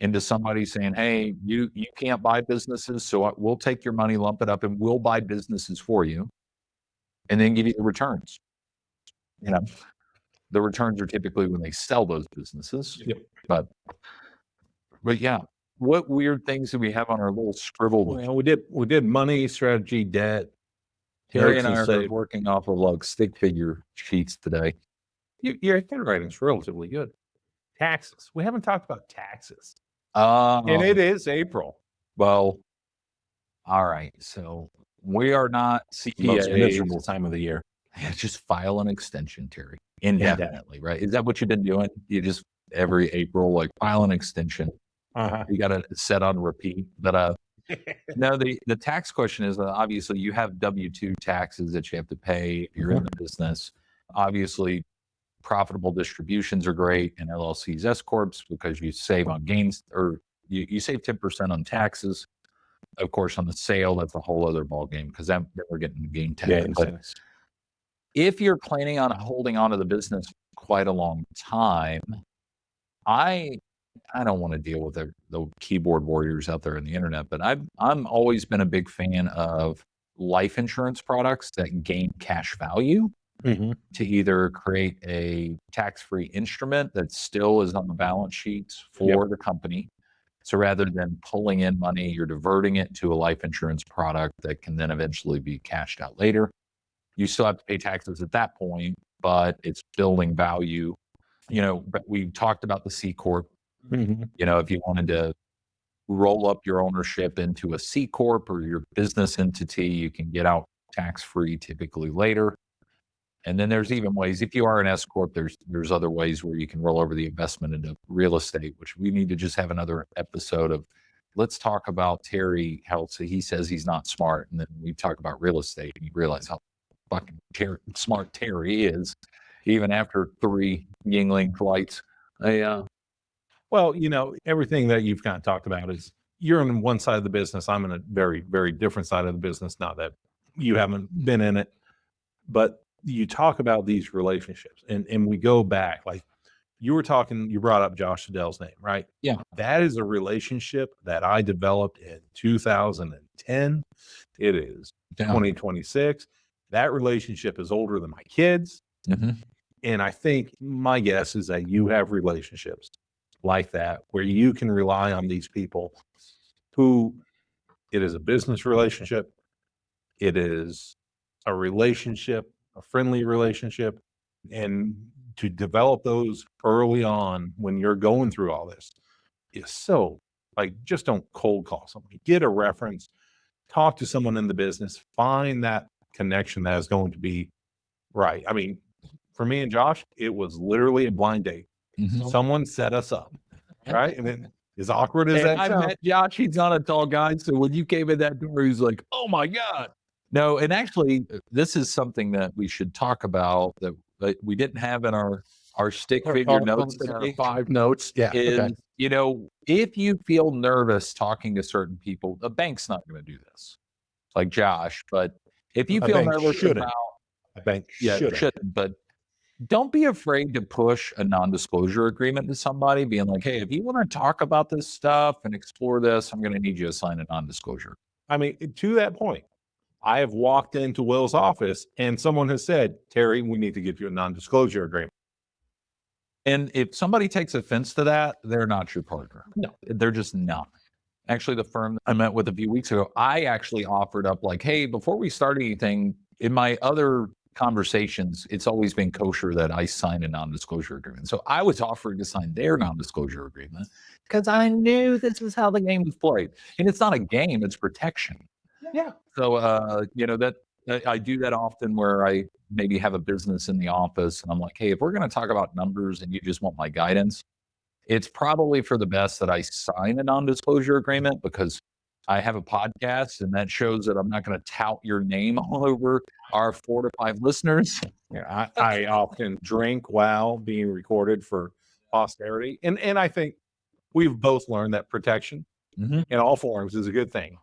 into somebody saying, hey, you can't buy businesses, so we'll take your money, lump it up, and we'll buy businesses for you, and then give you the returns. The returns are typically when they sell those businesses. But yeah, what weird things do we have on our little scribble? Well, we did money, strategy, debt. Terry and I are working off of like stick figure sheets today. Your handwriting's relatively good. Taxes. We haven't talked about taxes. And it is April. Well, all right. So we are not CPAs. Most miserable time of the year. Yeah, just file an extension, Terry. Indefinitely, right? Is that what you've been doing? You just every April, like file an extension. You got to set on repeat. But no, the tax question is obviously you have W-2 taxes that you have to pay if you're in the business. Obviously, profitable distributions are great and LLCs, S corps, because you save on gains or you save 10% on taxes. Of course, on the sale, that's a whole other ballgame because then we're getting the gain tax. But if you're planning on holding on to the business quite a long time, I don't want to deal with the keyboard warriors out there on the internet, but I'm always been a big fan of life insurance products that gain cash value to either create a tax-free instrument that still is on the balance sheets for the company. So rather than pulling in money, you're diverting it to a life insurance product that can then eventually be cashed out later. You still have to pay taxes at that point, but it's building value. But we talked about the C corp. If you wanted to roll up your ownership into a C corp or your business entity, you can get out tax-free typically later. And then there's even ways, if you are an S corp, there's other ways where you can roll over the investment into real estate, which we need to just have another episode of. Let's talk about Terry, how he says he's not smart, and then we talk about real estate, and you realize how fucking smart Terry is, even after 3 Yingling flights. Well, everything that you've kind of talked about is you're on one side of the business. I'm in a very, very different side of the business. Not that you haven't been in it, but you talk about these relationships, and we go back, like you brought up Josh Adele's name, right? Yeah. That is a relationship that I developed in 2010. It is 2026. That relationship is older than my kids. Mm-hmm. And I think my guess is that you have relationships like that where you can rely on these people who it is a business relationship. It is a relationship, a friendly relationship. And to develop those early on when you're going through all this is so, like, just don't cold call somebody. Get a reference, talk to someone in the business, find that connection that is going to be right. I mean, for me and Josh, it was literally a blind date. Mm-hmm. Someone set us up, right? And then as awkward as that I've sounds, met Josh. He's not a tall guy. So when you came in that door, he's like, oh my God. No, and actually, this is something that we should talk about that we didn't have in our stick figure notes today. 5 notes. Yeah. Is, if you feel nervous talking to certain people, the bank's not going to do this, like Josh. But if you feel nervous about, a bank shouldn't. But don't be afraid to push a non-disclosure agreement to somebody, being like, hey, if you want to talk about this stuff and explore this, I'm going to need you to sign a non-disclosure. I mean, to that point, I have walked into Will's office and someone has said, Terry, we need to give you a non-disclosure agreement. And if somebody takes offense to that, they're not your partner. No, they're just not. Actually, the firm that I met with a few weeks ago, I actually offered up like, hey, before we start anything, in my other conversations, it's always been kosher that I sign a non-disclosure agreement. So I was offering to sign their non-disclosure agreement because I knew this is how the game was played. And it's not a game, it's protection. Yeah. So, that I do that often where I maybe have a business in the office and I'm like, hey, if we're going to talk about numbers and you just want my guidance, it's probably for the best that I sign a non-disclosure agreement because I have a podcast and that shows that I'm not going to tout your name all over our 4 to 5 listeners. Yeah, I often drink while being recorded for posterity. And I think we've both learned that protection in all forms is a good thing.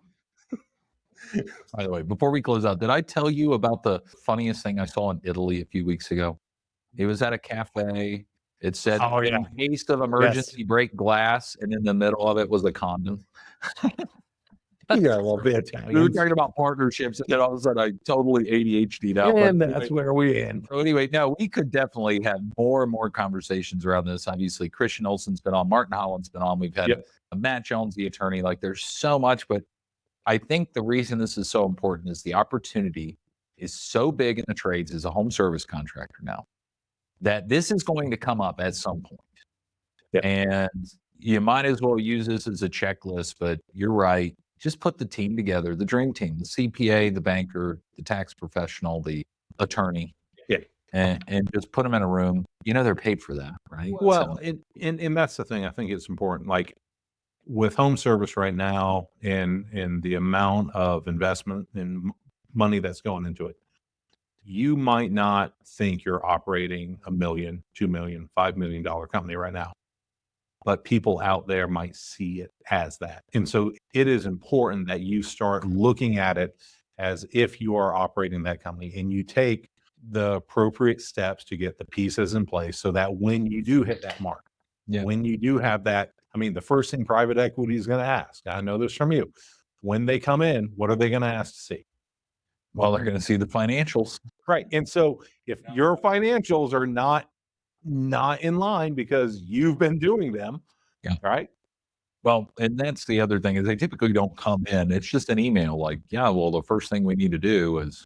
By the way, before we close out, did I tell you about the funniest thing I saw in Italy a few weeks ago? It was at a cafe. It said, in case of emergency, break glass. And in the middle of it was a condom. Yeah, well, the Italians. We were talking about partnerships, and then all of a sudden I totally ADHD'd out. And that's where we end. So anyway, no, we could definitely have more and more conversations around this. Obviously, Christian Olsen's been on, Martin Holland's been on. We've had Matt Jones, the attorney. Like, there's so much, but I think the reason this is so important is the opportunity is so big in the trades as a home service contractor now that this is going to come up at some point. Yep. And you might as well use this as a checklist, but you're right. Just put the team together, the dream team, the CPA, the banker, the tax professional, the attorney, and just put them in a room. They're paid for that, right? Well, and that's the thing. I think it's important. Like with home service right now and the amount of investment and money that's going into it, you might not think you're operating $1 million, $2 million, $5 million company right now. But people out there might see it as that. And so it is important that you start looking at it as if you are operating that company and you take the appropriate steps to get the pieces in place so that when you do hit that mark, when you do have that, I mean, the first thing private equity is going to ask, I know this from you, when they come in, what are they going to ask to see? Well, they're going to see the financials. Right. And so if your financials are not in line because you've been doing them. Yeah. Right. Well, and that's the other thing is they typically don't come in. It's just an email like, well, the first thing we need to do is,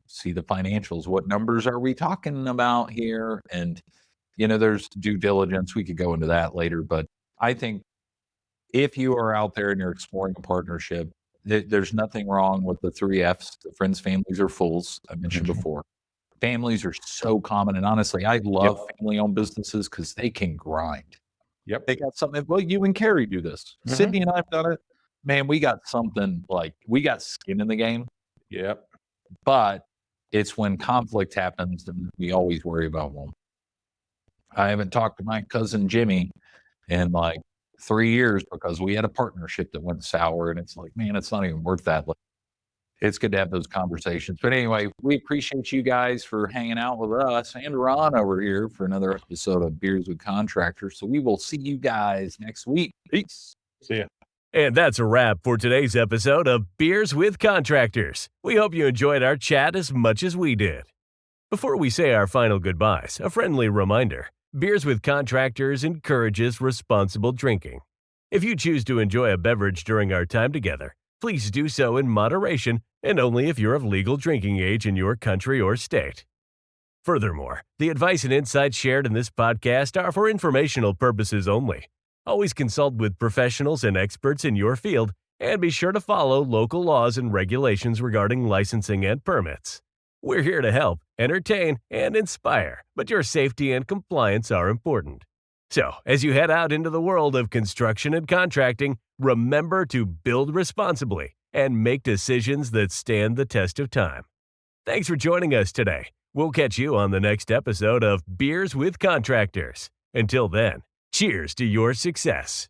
see the financials. What numbers are we talking about here? And, there's due diligence. We could go into that later, but I think if you are out there and you're exploring a partnership, there's nothing wrong with the 3 Fs, the friends, families, or fools I mentioned before. Families are so common. And honestly, I love family-owned businesses because they can grind. Yep. They got something. Well, you and Carrie do this. Sydney and I have done it. Man, we got something we got skin in the game. Yep. But it's when conflict happens that we always worry about, well, I haven't talked to my cousin Jimmy in 3 years because we had a partnership that went sour, and it's like, man, it's not even worth that. It's good to have those conversations. But anyway, we appreciate you guys for hanging out with us and Ron over here for another episode of Beers with Contractors. So we will see you guys next week. Peace. See ya. And that's a wrap for today's episode of Beers with Contractors. We hope you enjoyed our chat as much as we did. Before we say our final goodbyes, a friendly reminder. Beers with Contractors encourages responsible drinking. If you choose to enjoy a beverage during our time together, please do so in moderation and only if you're of legal drinking age in your country or state. Furthermore, the advice and insights shared in this podcast are for informational purposes only. Always consult with professionals and experts in your field, and be sure to follow local laws and regulations regarding licensing and permits. We're here to help, entertain, and inspire, but your safety and compliance are important. So, as you head out into the world of construction and contracting, remember to build responsibly and make decisions that stand the test of time. Thanks for joining us today. We'll catch you on the next episode of Beers with Contractors. Until then, cheers to your success.